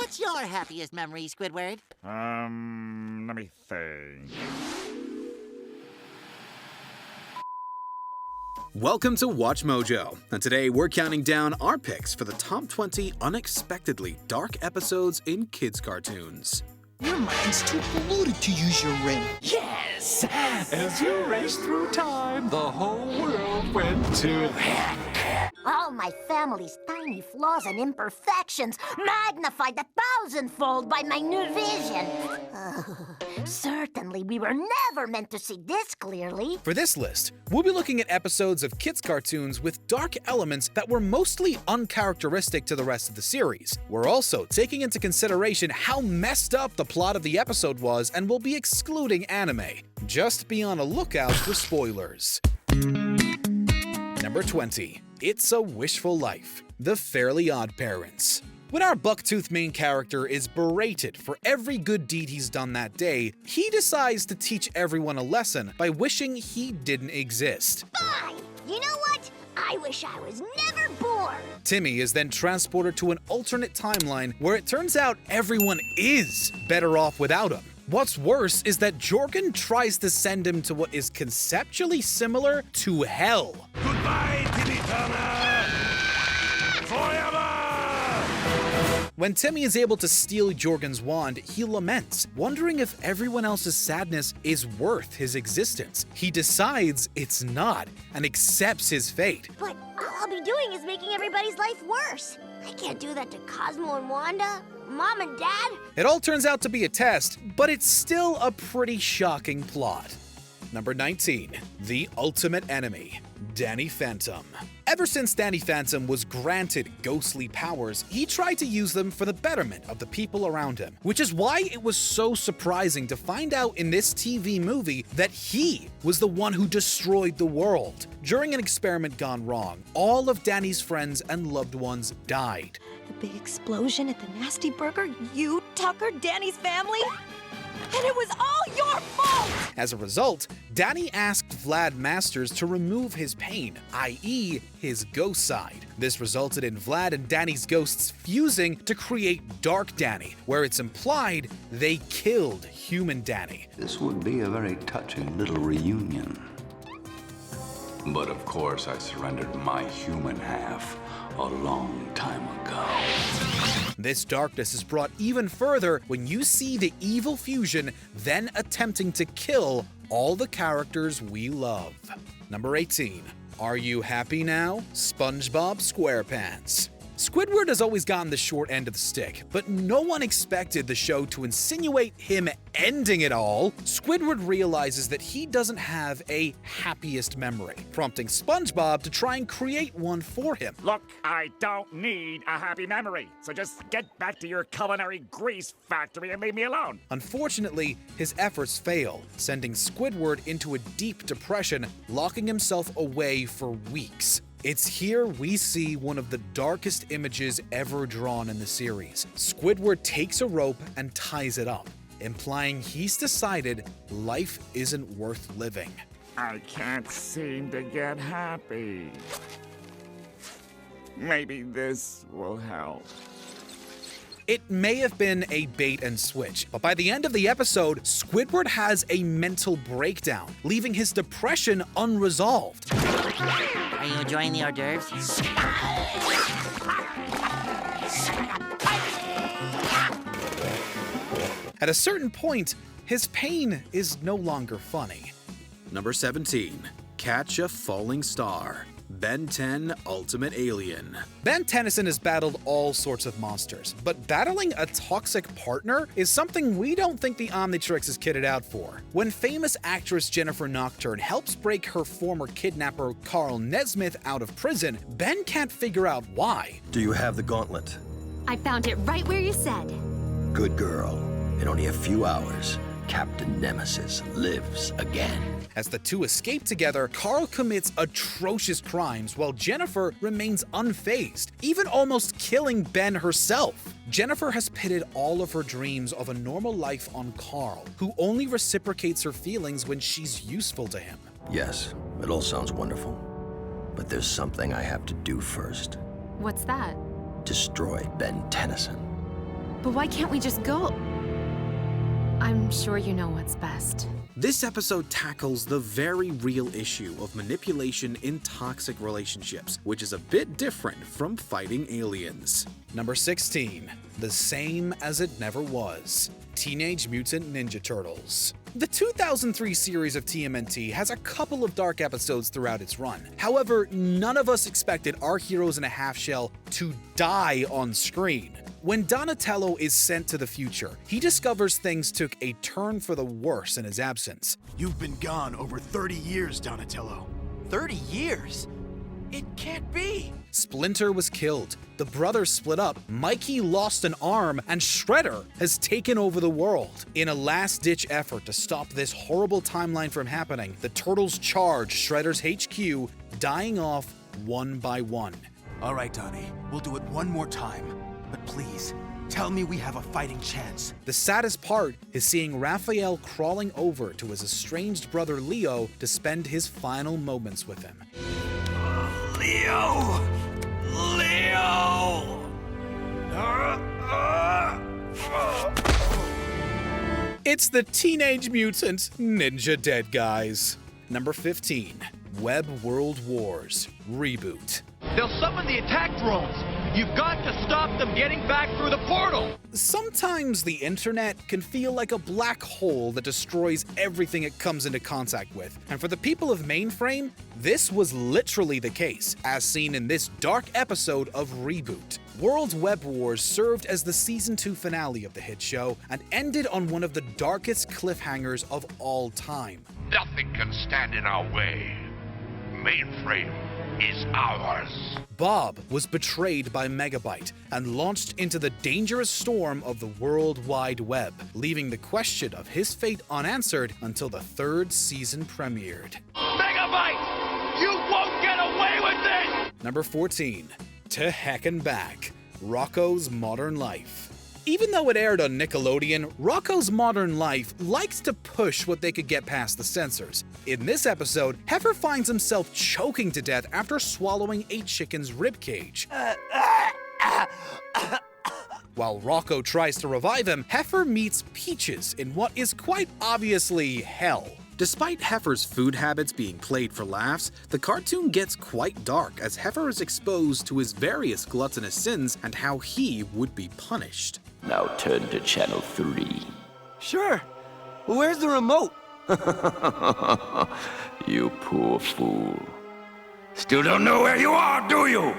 What's your happiest memory, Squidward? Let me think. Welcome to Watch Mojo, and today we're counting down our picks for the top 20 unexpectedly dark episodes in kids' cartoons. Your mind's too polluted to use your ring. Yes! As you raced through time, the whole world went to heck. All my family's tiny flaws and imperfections magnified a thousandfold by my new vision. Certainly, we were never meant to see this clearly. For this list, we'll be looking at episodes of kids' cartoons with dark elements that were mostly uncharacteristic to the rest of the series. We're also taking into consideration how messed up the plot of the episode was, and we'll be excluding anime. Just be on a lookout for spoilers. Number 20. It's a Wishful Life, The Fairly Odd Parents. When our bucktooth main character is berated for every good deed he's done that day, he decides to teach everyone a lesson by wishing he didn't exist. Fine! You know what? I wish I was never born! Timmy is then transported to an alternate timeline where it turns out everyone is better off without him. What's worse is that Jorgen tries to send him to what is conceptually similar to hell. Goodbye, Timmy Turner! Forever! When Timmy is able to steal Jorgen's wand, he laments, wondering if everyone else's sadness is worth his existence. He decides it's not and accepts his fate. But all I'll be doing is making everybody's life worse. I can't do that to Cosmo and Wanda, Mom and Dad. It all turns out to be a test, but it's still a pretty shocking plot. Number 19. The Ultimate Enemy, Danny Phantom. Ever since Danny Phantom was granted ghostly powers, he tried to use them for the betterment of the people around him, which is why it was so surprising to find out in this TV movie that he was the one who destroyed the world. During an experiment gone wrong, all of Danny's friends and loved ones died. The big explosion at the Nasty Burger, you tuckered Danny's family? And it was all your fault! As a result, Danny asked Vlad Masters to remove his pain, i.e. his ghost side. This resulted in Vlad and Danny's ghosts fusing to create Dark Danny, where it's implied they killed human Danny. This would be a very touching little reunion. But of course, I surrendered my human half a long time ago. This darkness is brought even further when you see the evil fusion then attempting to kill all the characters we love. Number 18. Are you happy now? SpongeBob SquarePants. Squidward has always gotten the short end of the stick, but no one expected the show to insinuate him ending it all. Squidward realizes that he doesn't have a happiest memory, prompting SpongeBob to try and create one for him. Look, I don't need a happy memory, so just get back to your culinary grease factory and leave me alone. Unfortunately, his efforts fail, sending Squidward into a deep depression, locking himself away for weeks. It's here we see one of the darkest images ever drawn in the series. Squidward takes a rope and ties it up, implying he's decided life isn't worth living. I can't seem to get happy. Maybe this will help. It may have been a bait and switch, but by the end of the episode, Squidward has a mental breakdown, leaving his depression unresolved. Are you enjoying the hors d'oeuvres? At a certain point, his pain is no longer funny. Number 17. Catch a Falling Star, Ben 10 Ultimate Alien. Ben Tennyson has battled all sorts of monsters, but battling a toxic partner is something we don't think the Omnitrix is kitted out for. When famous actress Jennifer Nocturne helps break her former kidnapper Carl Nesmith out of prison, Ben can't figure out why. Do you have the gauntlet? I found it right where you said. Good girl. In only a few hours, Captain Nemesis lives again. As the two escape together, Carl commits atrocious crimes while Jennifer remains unfazed, even almost killing Ben herself. Jennifer has pitted all of her dreams of a normal life on Carl, who only reciprocates her feelings when she's useful to him. Yes, it all sounds wonderful. But there's something I have to do first. What's that? Destroy Ben Tennyson. But why can't we just go? I'm sure you know what's best. This episode tackles the very real issue of manipulation in toxic relationships, which is a bit different from fighting aliens. Number 16. The Same as It Never Was. Teenage Mutant Ninja Turtles. The 2003 series of TMNT has a couple of dark episodes throughout its run. However, none of us expected our heroes in a half-shell to die on screen. When Donatello is sent to the future, he discovers things took a turn for the worse in his absence. You've been gone over 30 years, Donatello. 30 years? It can't be. Splinter was killed, the brothers split up, Mikey lost an arm, and Shredder has taken over the world. In a last-ditch effort to stop this horrible timeline from happening, the Turtles charge Shredder's HQ, dying off one by one. All right, Donnie, we'll do it one more time. But please, tell me we have a fighting chance. The saddest part is seeing Raphael crawling over to his estranged brother Leo to spend his final moments with him. Leo! Leo! It's the Teenage Mutant Ninja Dead Guys. Number 15. Web World Wars Reboot. They'll summon the attack drones. You've got to stop them getting back through the portal. Sometimes the internet can feel like a black hole that destroys everything it comes into contact with. And for the people of Mainframe, this was literally the case, as seen in this dark episode of Reboot. World Web Wars served as the Season 2 finale of the hit show and ended on one of the darkest cliffhangers of all time. Nothing can stand in our way. Mainframe is ours. Bob was betrayed by Megabyte and launched into the dangerous storm of the World Wide Web, leaving the question of his fate unanswered until the third season premiered. Megabyte! You won't get away with this! Number 14. To Heck and Back. Rocko's Modern Life. Even though it aired on Nickelodeon, Rocko's Modern Life liked to push what they could get past the censors. In this episode, Heifer finds himself choking to death after swallowing a chicken's ribcage. While Rocko tries to revive him, Heifer meets Peaches in what is quite obviously hell. Despite Heifer's food habits being played for laughs, the cartoon gets quite dark as Heifer is exposed to his various gluttonous sins and how he would be punished. Now turn to channel 3. Sure. Where's the remote? You poor fool. Still don't know where you are, do you?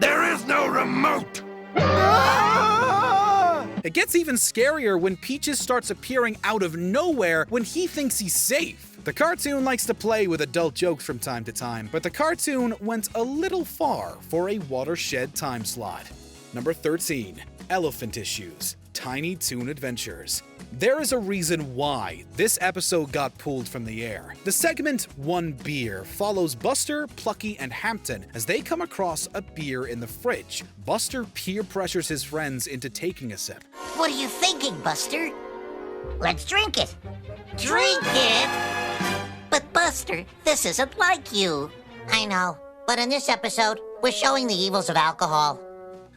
There is no remote. It gets even scarier when Peaches starts appearing out of nowhere when he thinks he's safe. The cartoon likes to play with adult jokes from time to time, but the cartoon went a little far for a watershed time slot. Number 13. Elephant Issues. Tiny Toon Adventures. There is a reason why this episode got pulled from the air. The segment One Beer follows Buster, Plucky, and Hampton as they come across a beer in the fridge. Buster peer pressures his friends into taking a sip. What are you thinking, Buster? Let's drink it. Drink it? But Buster, this isn't like you. I know, but in this episode, we're showing the evils of alcohol.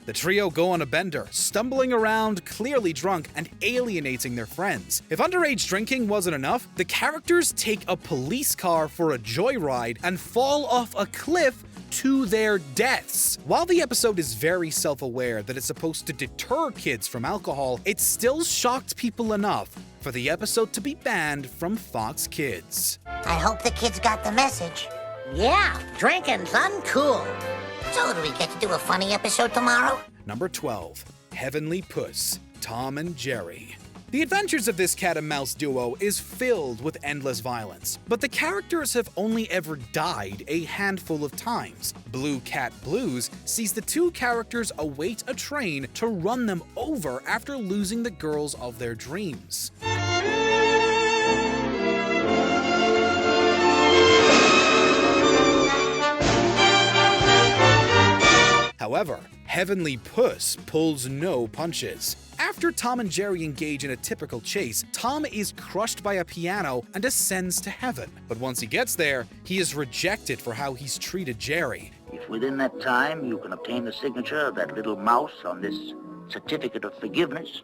The trio go on a bender, stumbling around, clearly drunk, and alienating their friends. If underage drinking wasn't enough, the characters take a police car for a joyride and fall off a cliff to their deaths. While the episode is very self-aware that it's supposed to deter kids from alcohol, it still shocked people enough for the episode to be banned from Fox Kids. I hope the kids got the message. Yeah, drinking's uncool. So do we get to do a funny episode tomorrow? Number 12. Heavenly Puss. Tom and Jerry. The adventures of this cat and mouse duo is filled with endless violence, but the characters have only ever died a handful of times. Blue Cat Blues sees the two characters await a train to run them over after losing the girls of their dreams. However, Heavenly Puss pulls no punches. After Tom and Jerry engage in a typical chase, Tom is crushed by a piano and ascends to heaven. But once he gets there, he is rejected for how he's treated Jerry. If within that time you can obtain the signature of that little mouse on this certificate of forgiveness,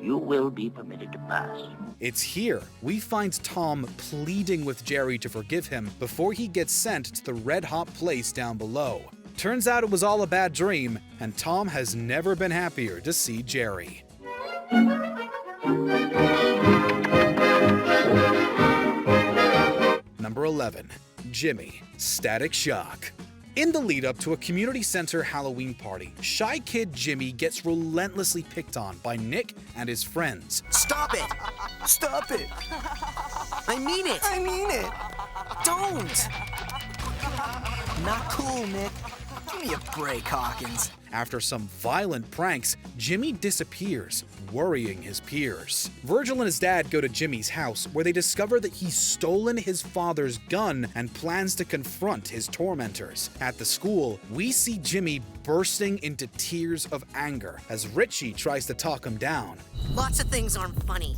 you will be permitted to pass. It's here we find Tom pleading with Jerry to forgive him before he gets sent to the red-hot place down below. Turns out it was all a bad dream, and Tom has never been happier to see Jerry. Number 11. Jimmy, Static Shock. In the lead-up to a community center Halloween party, shy kid Jimmy gets relentlessly picked on by Nick and his friends. Stop it! Stop it! I mean it! I mean it! Don't! Not cool, Nick. Give me a break, Hawkins. After some violent pranks, Jimmy disappears, worrying his peers. Virgil and his dad go to Jimmy's house, where they discover that he's stolen his father's gun and plans to confront his tormentors. At the school, we see Jimmy bursting into tears of anger as Richie tries to talk him down. Lots of things aren't funny.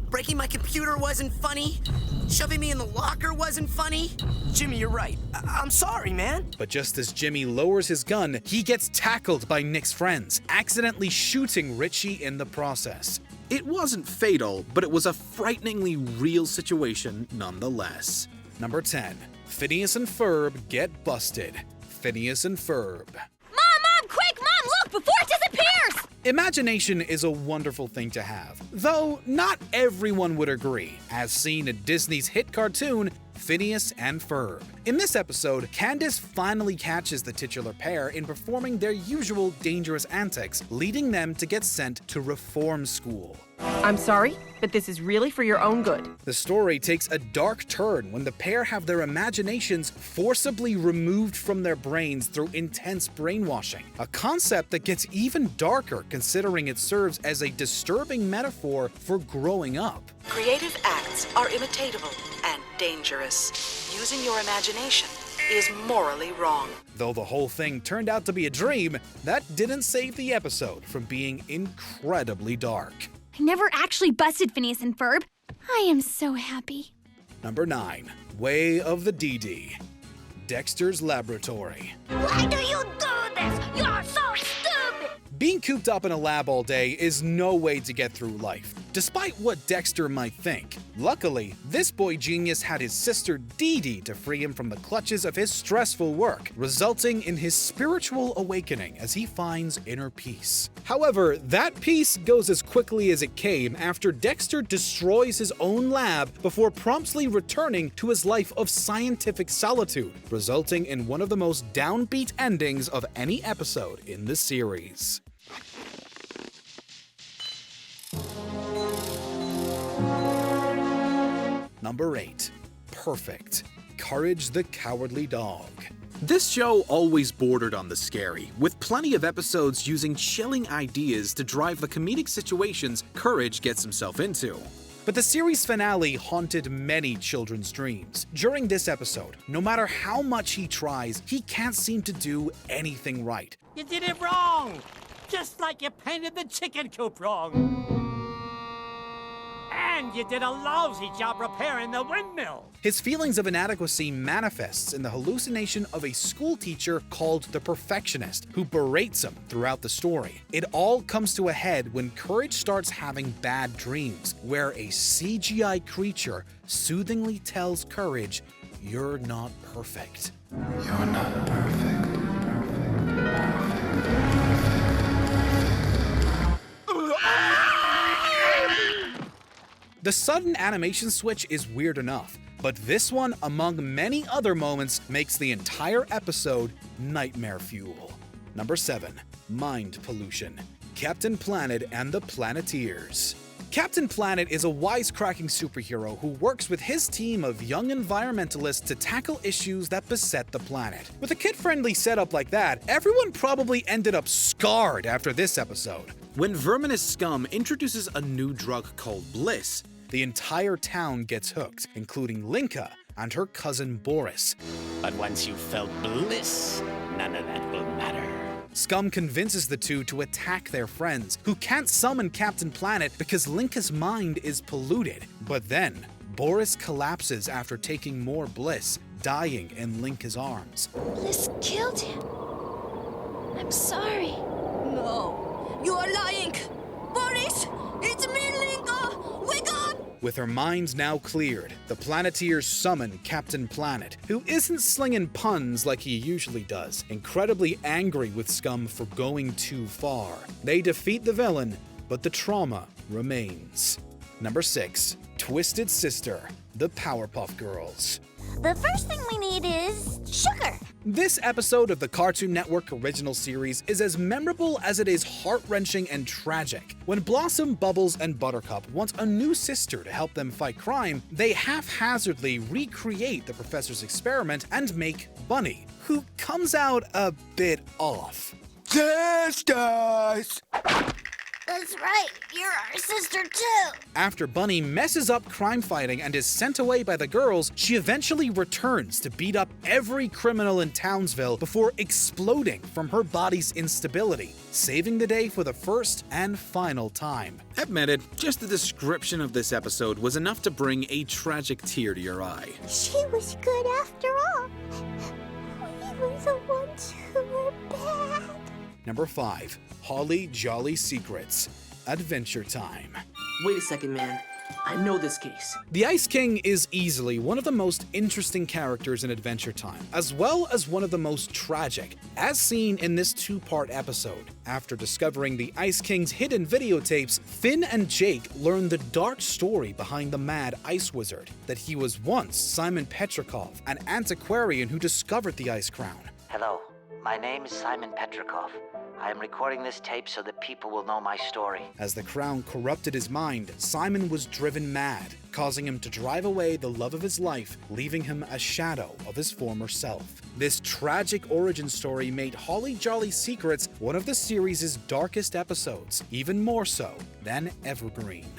Breaking my computer wasn't funny. Shoving me in the locker wasn't funny. Jimmy, you're right. I'm sorry, man. But just as Jimmy lowers his gun, he gets tackled by Nick's friends, accidentally shooting Richie in the process. It wasn't fatal, but it was a frighteningly real situation nonetheless. Number 10. Phineas and Ferb get busted. Phineas and Ferb. Mom, quick, Mom, look, before it disappears! Imagination is a wonderful thing to have, though not everyone would agree, as seen in Disney's hit cartoon, Phineas and Ferb. In this episode, Candace finally catches the titular pair in performing their usual dangerous antics, leading them to get sent to reform school. I'm sorry, but this is really for your own good. The story takes a dark turn when the pair have their imaginations forcibly removed from their brains through intense brainwashing, a concept that gets even darker considering it serves as a disturbing metaphor for growing up. Creative acts are imitatable and dangerous. Using your imagination is morally wrong. Though the whole thing turned out to be a dream, that didn't save the episode from being incredibly dark. I never actually busted Phineas and Ferb. I am so happy. Number 9. Way of the DD. Dexter's Laboratory. Why do you do this? You're so stupid! Being cooped up in a lab all day is no way to get through life, despite what Dexter might think. Luckily, this boy genius had his sister Dee Dee to free him from the clutches of his stressful work, resulting in his spiritual awakening as he finds inner peace. However, that peace goes as quickly as it came after Dexter destroys his own lab before promptly returning to his life of scientific solitude, resulting in one of the most downbeat endings of any episode in the series. Number 8. Perfect. Courage the Cowardly Dog. This show always bordered on the scary, with plenty of episodes using chilling ideas to drive the comedic situations Courage gets himself into. But the series finale haunted many children's dreams. During this episode, no matter how much he tries, he can't seem to do anything right. You did it wrong! Just like you painted the chicken coop wrong. And you did a lousy job repairing the windmill. His feelings of inadequacy manifests in the hallucination of a school teacher called the Perfectionist, who berates him throughout the story. It all comes to a head when Courage starts having bad dreams, where a CGI creature soothingly tells Courage, "You're not perfect." You're not perfect. The sudden animation switch is weird enough, but this one, among many other moments, makes the entire episode nightmare fuel. Number 7. Mind Pollution. Captain Planet and the Planeteers. Captain Planet is a wisecracking superhero who works with his team of young environmentalists to tackle issues that beset the planet. With a kid-friendly setup like that, everyone probably ended up scarred after this episode. When Verminous Scum introduces a new drug called Bliss, the entire town gets hooked, including Linka and her cousin Boris. But once you've felt bliss, none of that will matter. Scum convinces the two to attack their friends, who can't summon Captain Planet because Linka's mind is polluted. But then, Boris collapses after taking more Bliss, dying in Linka's arms. Bliss killed him. I'm sorry. No. You are lying! Boris! It's me, Linka! Wake up! With her mind now cleared, the Planeteers summon Captain Planet, who isn't slinging puns like he usually does, incredibly angry with Scum for going too far. They defeat the villain, but the trauma remains. Number 6. Twisted Sister, the Powerpuff Girls. The first thing we need is sugar. This episode of the Cartoon Network original series is as memorable as it is heart-wrenching and tragic. When Blossom, Bubbles, and Buttercup want a new sister to help them fight crime, they haphazardly recreate the professor's experiment and make Bunny, who comes out a bit off. Sisters! That's right, you're our sister too. After Bunny messes up crime fighting and is sent away by the girls, she eventually returns to beat up every criminal in Townsville before exploding from her body's instability, saving the day for the first and final time. Admitted, just the description of this episode was enough to bring a tragic tear to your eye. She was good after all. We were the ones who were bad. Number 5. Holly Jolly Secrets, Adventure Time. Wait a second, man. I know this case. The Ice King is easily one of the most interesting characters in Adventure Time, as well as one of the most tragic, as seen in this 2-part episode. After discovering the Ice King's hidden videotapes, Finn and Jake learn the dark story behind the mad ice wizard, that he was once Simon Petrikov, an antiquarian who discovered the Ice Crown. Hello, my name is Simon Petrikov. I am recording this tape so that people will know my story. As the crown corrupted his mind, Simon was driven mad, causing him to drive away the love of his life, leaving him a shadow of his former self. This tragic origin story made Holly Jolly Secrets one of the series' darkest episodes, even more so than Evergreen.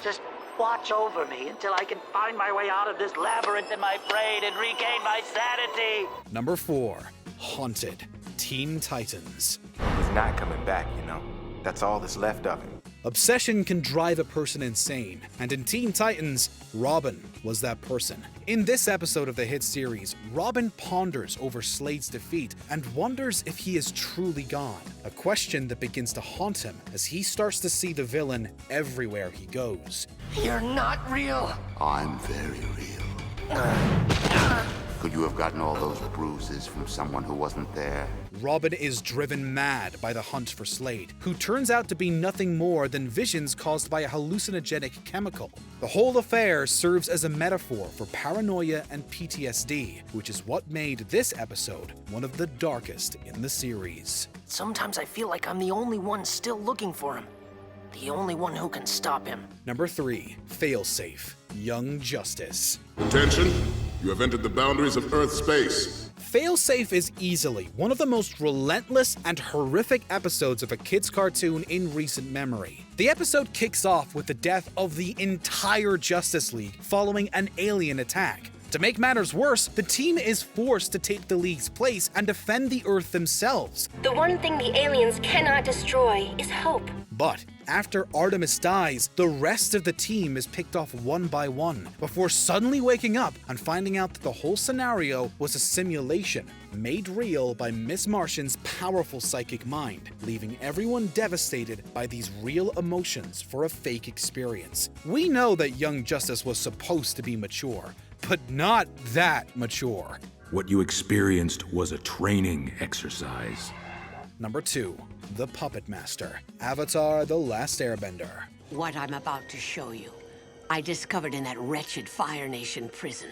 Just watch over me until I can find my way out of this labyrinth in my brain and regain my sanity. Number 4. Haunted, Teen Titans. He's not coming back, you know. That's all that's left of him. Obsession can drive a person insane, and in Teen Titans, Robin was that person. In this episode of the hit series, Robin ponders over Slade's defeat and wonders if he is truly gone, a question that begins to haunt him as he starts to see the villain everywhere he goes. You're not real. I'm very real. Could you have gotten all those bruises from someone who wasn't there? Robin is driven mad by the hunt for Slade, who turns out to be nothing more than visions caused by a hallucinogenic chemical. The whole affair serves as a metaphor for paranoia and PTSD, which is what made this episode one of the darkest in the series. Sometimes I feel like I'm the only one still looking for him. The only one who can stop him. Number 3. Failsafe, Young Justice. Attention! You have entered the boundaries of Earth space. Failsafe is easily one of the most relentless and horrific episodes of a kid's cartoon in recent memory. The episode kicks off with the death of the entire Justice League following an alien attack. To make matters worse, the team is forced to take the League's place and defend the Earth themselves. The one thing the aliens cannot destroy is hope. But after Artemis dies, the rest of the team is picked off one by one, before suddenly waking up and finding out that the whole scenario was a simulation made real by Miss Martian's powerful psychic mind, leaving everyone devastated by these real emotions for a fake experience. We know that Young Justice was supposed to be mature, but not that mature. What you experienced was a training exercise. Number 2. The Puppet Master, Avatar: The Last Airbender. What I'm about to show you, I discovered in that wretched Fire Nation prison.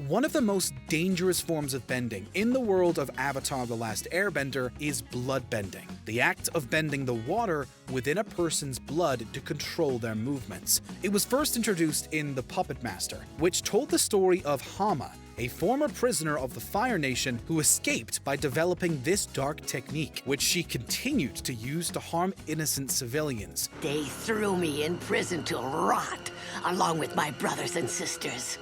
One of the most dangerous forms of bending in the world of Avatar: The Last Airbender is blood bending, the act of bending the water within a person's blood to control their movements. It was first introduced in The Puppet Master, which told the story of Hama, a former prisoner of the Fire Nation who escaped by developing this dark technique, which she continued to use to harm innocent civilians. They threw me in prison to rot, along with my brothers and sisters.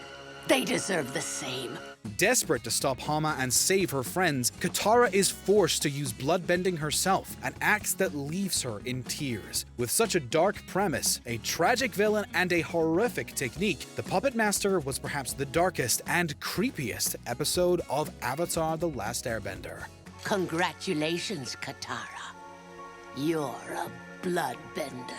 They deserve the same. Desperate to stop Hama and save her friends, Katara is forced to use bloodbending herself, an act that leaves her in tears. With such a dark premise, a tragic villain, and a horrific technique, The Puppet Master was perhaps the darkest and creepiest episode of Avatar: The Last Airbender. Congratulations, Katara. You're a bloodbender.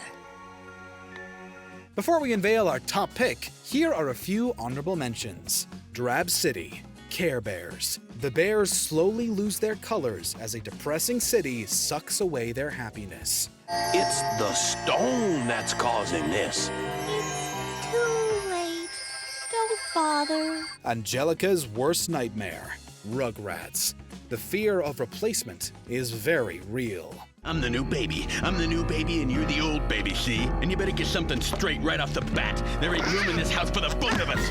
Before we unveil our top pick, here are a few honorable mentions. Drab City, Care Bears. The bears slowly lose their colors as a depressing city sucks away their happiness. It's the stone that's causing this. Too late. Don't bother. Angelica's worst nightmare, Rugrats. The fear of replacement is very real. I'm the new baby, and you're the old baby, see? And you better get something straight right off the bat. There ain't room in this house for the both of us.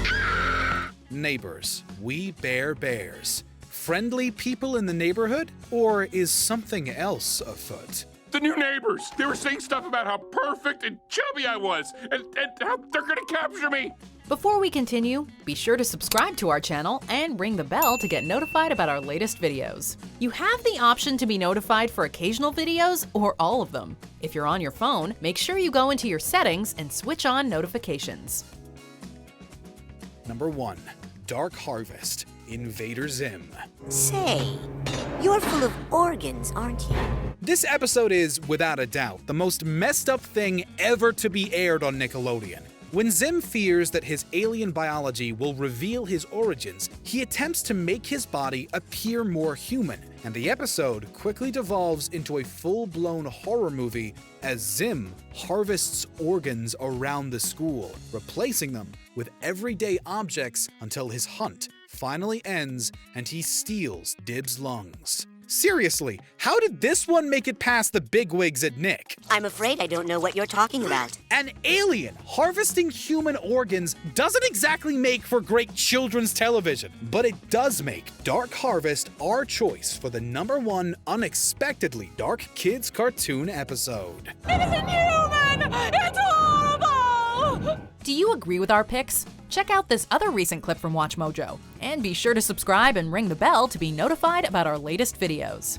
Neighbors, We Bear Bears. Friendly people in the neighborhood? Or is something else afoot? The new neighbors. They were saying stuff about how perfect and chubby I was, and how they're gonna capture me. Before we continue, be sure to subscribe to our channel and ring the bell to get notified about our latest videos. You have the option to be notified for occasional videos or all of them. If you're on your phone, make sure you go into your settings and switch on notifications. Number 1. Dark Harvest, Invader Zim. Say, you're full of organs, aren't you? This episode is, without a doubt, the most messed up thing ever to be aired on Nickelodeon. When Zim fears that his alien biology will reveal his origins, he attempts to make his body appear more human, and the episode quickly devolves into a full-blown horror movie as Zim harvests organs around the school, replacing them with everyday objects until his hunt finally ends and he steals Dib's lungs. Seriously, how did this one make it past the bigwigs at Nick? I'm afraid I don't know what you're talking about. An alien harvesting human organs doesn't exactly make for great children's television, but it does make Dark Harvest our choice for the #1 unexpectedly dark kids cartoon episode. It isn't human! It's horrible! Do you agree with our picks? Check out this other recent clip from WatchMojo, and be sure to subscribe and ring the bell to be notified about our latest videos.